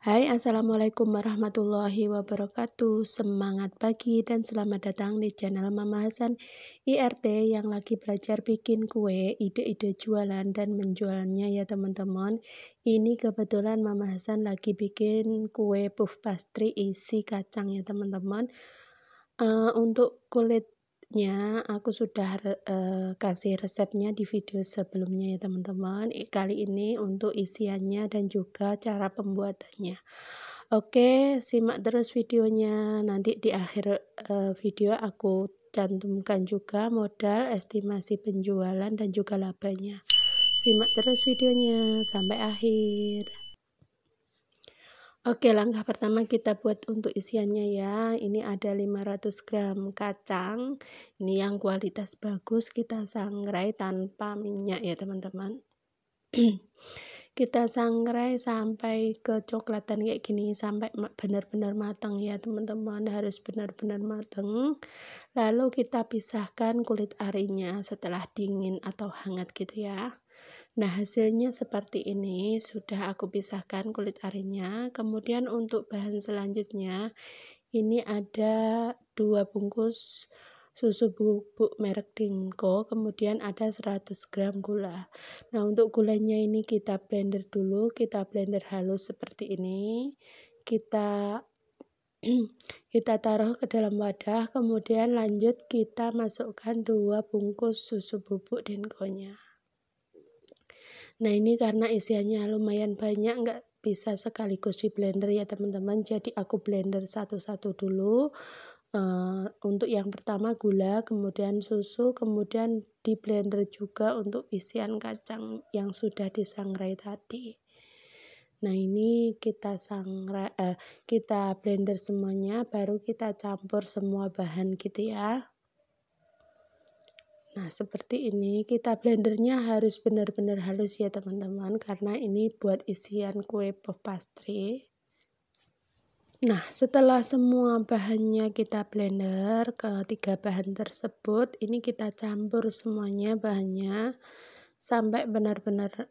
Hai, assalamualaikum warahmatullahi wabarakatuh. Semangat pagi dan selamat datang di channel Mama Hasan IRT yang lagi belajar bikin kue, ide-ide jualan dan menjualnya ya teman-teman. Ini kebetulan Mama Hasan lagi bikin kue puff pastry isi kacang ya teman-teman. Untuk kulitnya aku sudah kasih resepnya di video sebelumnya ya teman-teman. Kali ini untuk isiannya dan juga cara pembuatannya. Oke, simak terus videonya. Nanti di akhir video aku cantumkan juga modal, estimasi penjualan dan juga labanya. Simak terus videonya sampai akhir. Oke, langkah pertama kita buat untuk isiannya ya. Ini ada 500 gram kacang. Ini yang kualitas bagus, kita sangrai tanpa minyak ya teman-teman. Kita sangrai sampai kecoklatan kayak gini, sampai benar-benar matang ya teman-teman, harus benar-benar matang. Lalu kita pisahkan kulit arinya setelah dingin atau hangat gitu ya. Nah, hasilnya seperti ini, sudah aku pisahkan kulit arinya. Kemudian untuk bahan selanjutnya, ini ada 2 bungkus susu bubuk merek Dinko, kemudian ada 100 gram gula. Nah, untuk gulanya ini kita blender dulu, kita blender halus seperti ini. Kita taruh ke dalam wadah, kemudian lanjut kita masukkan 2 bungkus susu bubuk Dinko-nya. Nah, ini karena isiannya lumayan banyak, nggak bisa sekaligus di blender ya teman-teman, jadi aku blender satu-satu dulu. Untuk yang pertama gula, kemudian susu, kemudian di blender juga untuk isian kacang yang sudah disangrai tadi. Nah, ini kita kita blender semuanya, baru kita campur semua bahan gitu ya. Nah, seperti ini, kita blendernya harus benar-benar halus ya teman-teman, karena ini buat isian kue puff pastry. Nah, setelah semua bahannya kita blender, ketiga bahan tersebut, ini kita campur semuanya bahannya sampai benar-benar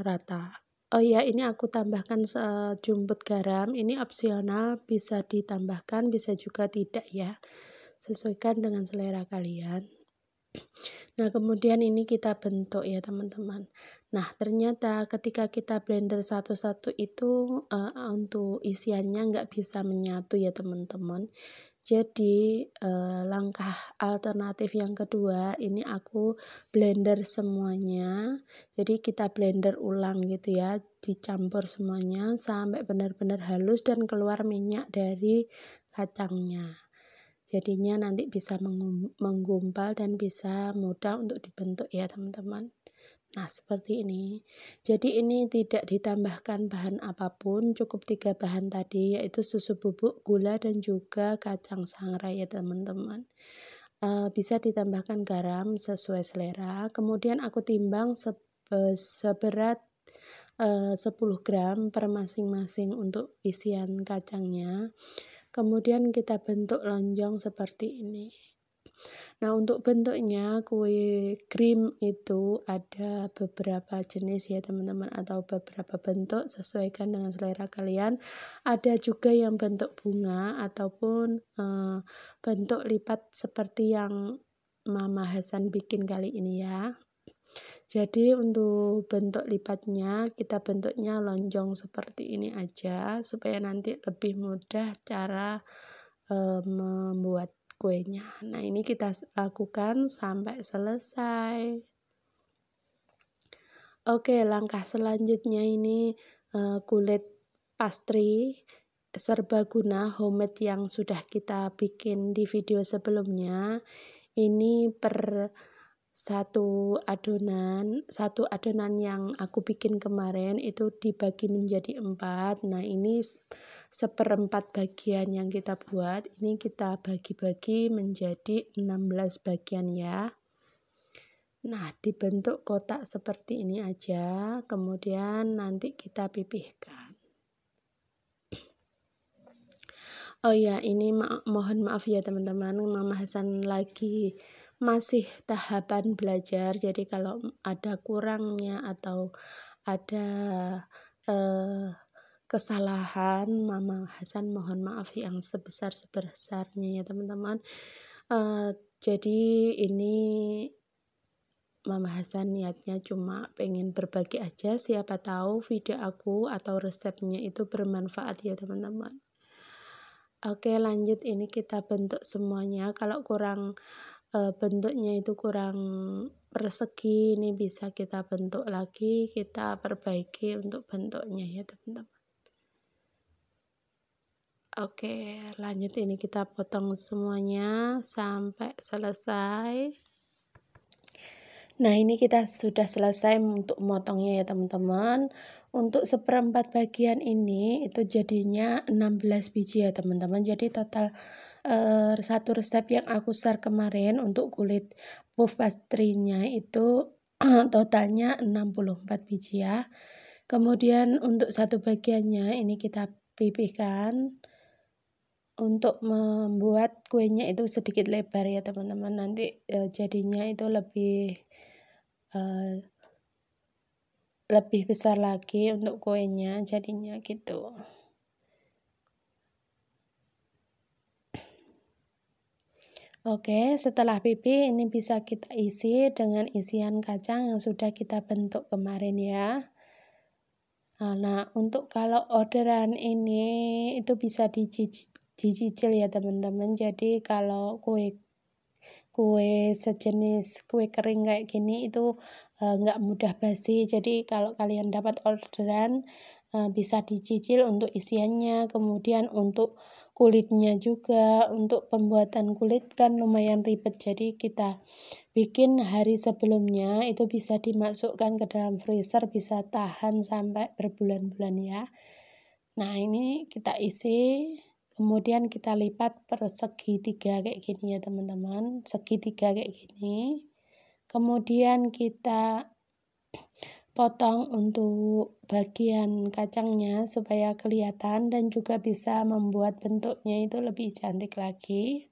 rata. Oh ya, ini aku tambahkan sejumput garam, ini opsional, bisa ditambahkan, bisa juga tidak ya, sesuaikan dengan selera kalian. Nah, kemudian ini kita bentuk ya teman-teman. Nah, ternyata ketika kita blender satu-satu itu untuk isiannya nggak bisa menyatu ya teman-teman. Jadi langkah alternatif yang kedua, ini aku blender semuanya. Jadi kita blender ulang gitu ya, dicampur semuanya sampai benar-benar halus dan keluar minyak dari kacangnya. Jadinya nanti bisa menggumpal dan bisa mudah untuk dibentuk ya teman-teman. Nah, seperti ini. Jadi ini tidak ditambahkan bahan apapun, cukup 3 bahan tadi, yaitu susu bubuk, gula, dan juga kacang sangrai ya teman-teman. Bisa ditambahkan garam sesuai selera. Kemudian aku timbang seberat 10 gram per masing-masing untuk isian kacangnya. Kemudian kita bentuk lonjong seperti ini. Nah, untuk bentuknya kue krim itu ada beberapa jenis ya teman-teman, atau beberapa bentuk, sesuaikan dengan selera kalian. Ada juga yang bentuk bunga ataupun bentuk lipat seperti yang Mama Hasan bikin kali ini ya. Jadi untuk bentuk lipatnya kita bentuknya lonjong seperti ini aja, supaya nanti lebih mudah cara membuat kuenya. Nah, ini kita lakukan sampai selesai. Oke, langkah selanjutnya ini kulit pastry serbaguna homemade yang sudah kita bikin di video sebelumnya. Ini per satu adonan yang aku bikin kemarin itu dibagi menjadi 4. Nah, ini seperempat bagian yang kita buat, ini kita bagi-bagi menjadi 16 bagian ya. Nah, dibentuk kotak seperti ini aja, kemudian nanti kita pipihkan. Oh ya, ini mohon maaf ya teman-teman, Mama Hasan lagi masih tahapan belajar, jadi kalau ada kurangnya atau ada kesalahan Mama Hasan, mohon maaf yang sebesar-besarnya ya teman-teman. Jadi ini Mama Hasan niatnya cuma pengen berbagi aja, siapa tahu video aku atau resepnya itu bermanfaat ya teman-teman. Oke, lanjut, ini kita bentuk semuanya. Kalau kurang bentuknya itu kurang persegi, ini bisa kita bentuk lagi, kita perbaiki untuk bentuknya ya teman-teman. Oke, lanjut, ini kita potong semuanya sampai selesai. Nah, ini kita sudah selesai untuk motongnya ya teman-teman. Untuk seperempat bagian ini itu jadinya 16 biji ya teman-teman. Jadi total satu resep yang aku share kemarin untuk kulit puff pastry-nya itu totalnya 64 biji ya. Kemudian untuk satu bagiannya ini kita pipihkan untuk membuat kuenya itu sedikit lebar ya teman-teman. Nanti jadinya itu lebih besar lagi untuk kuenya, jadinya gitu. Oke, setelah pipi ini bisa kita isi dengan isian kacang yang sudah kita bentuk kemarin ya. Nah, untuk kalau orderan ini itu bisa dicicil ya teman-teman. Jadi kalau kue sejenis kue kering kayak gini itu nggak mudah basi. Jadi kalau kalian dapat orderan bisa dicicil untuk isiannya, kemudian untuk kulitnya juga. Untuk pembuatan kulit kan lumayan ribet, jadi kita bikin hari sebelumnya itu bisa dimasukkan ke dalam freezer, bisa tahan sampai berbulan-bulan ya. Nah, ini kita isi, kemudian kita lipat persegitiga kayak gini ya teman-teman, segitiga kayak gini. Kemudian kita potong untuk bagian kacangnya supaya kelihatan dan juga bisa membuat bentuknya itu lebih cantik lagi.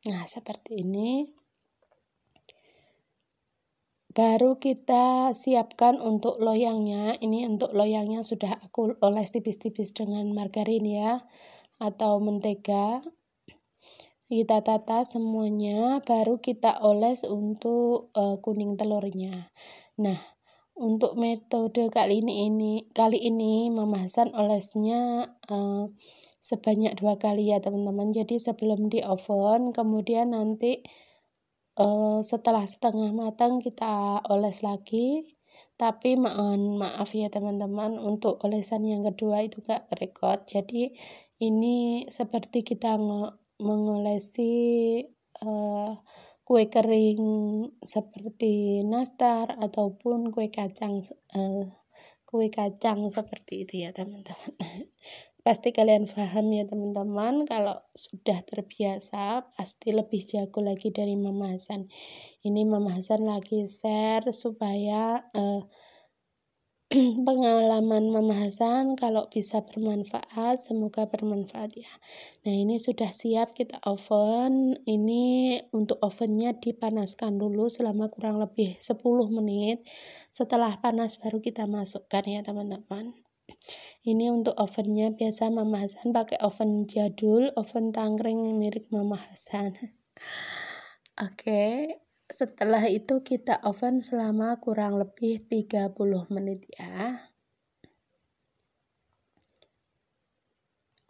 Nah, seperti ini. Baru kita siapkan untuk loyangnya. Ini untuk loyangnya sudah aku oles tipis-tipis dengan margarin ya, atau mentega. Kita tata semuanya, baru kita oles untuk kuning telurnya. Nah, untuk metode kali ini Mama Hasan olesnya sebanyak 2 kali ya teman-teman. Jadi sebelum di oven, kemudian nanti setelah setengah matang kita oles lagi. Tapi mohon maaf ya teman-teman, untuk olesan yang kedua itu gak record. Jadi ini seperti kita mengolesi kue kering seperti nastar ataupun kue kacang seperti itu ya teman-teman. Pasti kalian paham ya teman-teman. Kalau sudah terbiasa pasti lebih jago lagi dari Mama Hasan. Ini Mama Hasan lagi share supaya pengalaman Mama Hasan kalau bisa bermanfaat, semoga bermanfaat ya. Nah, ini sudah siap, kita oven. Ini untuk ovennya dipanaskan dulu selama kurang lebih 10 menit. Setelah panas baru kita masukkan ya teman-teman. Ini untuk ovennya, biasa Mama Hasan pakai oven jadul, oven tangkring milik Mama Hasan. Oke. Setelah itu kita oven selama kurang lebih 30 menit ya.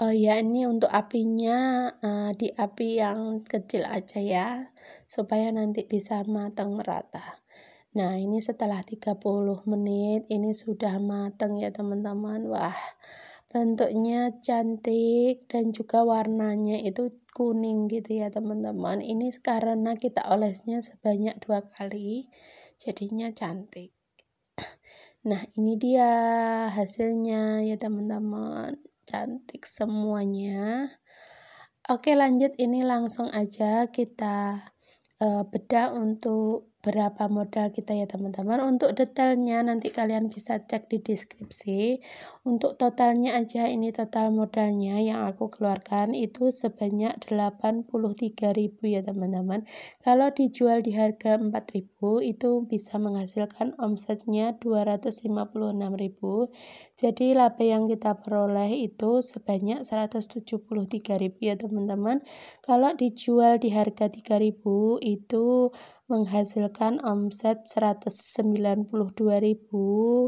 Oh ya, ini untuk apinya di api yang kecil aja ya, supaya nanti bisa matang merata. Nah, ini setelah 30 menit ini sudah matang ya teman-teman. Wah, bentuknya cantik dan juga warnanya itu kuning gitu ya teman-teman. Ini karena kita olesnya sebanyak 2 kali, jadinya cantik. Nah, ini dia hasilnya ya teman-teman, cantik semuanya. Oke, lanjut, ini langsung aja kita bedah untuk berapa modal kita ya teman-teman. Untuk detailnya nanti kalian bisa cek di deskripsi. Untuk totalnya aja, ini total modalnya yang aku keluarkan itu sebanyak 83.000 ya teman-teman. Kalau dijual di harga 4.000 itu bisa menghasilkan omsetnya 256.000. Jadi laba yang kita peroleh itu sebanyak 173.000 ya teman-teman. Kalau dijual di harga 3.000 itu menghasilkan omset 192.000.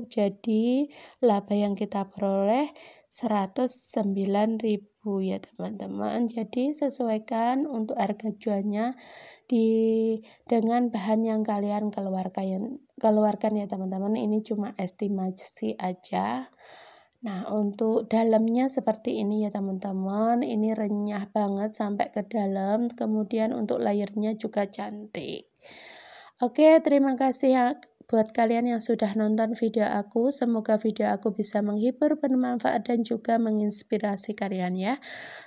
Jadi laba yang kita peroleh 109.000 ya teman-teman. Jadi sesuaikan untuk harga jualnya dengan bahan yang kalian keluarkan ya teman-teman. Ini cuma estimasi aja. Nah, untuk dalamnya seperti ini ya teman-teman. Ini renyah banget sampai ke dalam. Kemudian untuk layernya juga cantik. Oke, terima kasih ya buat kalian yang sudah nonton video aku. Semoga video aku bisa menghibur, bermanfaat, dan juga menginspirasi kalian ya.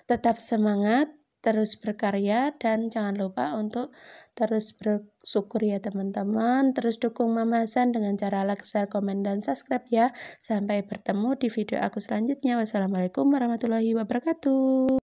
Tetap semangat, terus berkarya, dan jangan lupa untuk terus bersyukur ya teman-teman. Terus dukung Mama Hasan dengan cara like, share, komen, dan subscribe ya. Sampai bertemu di video aku selanjutnya. Wassalamualaikum warahmatullahi wabarakatuh.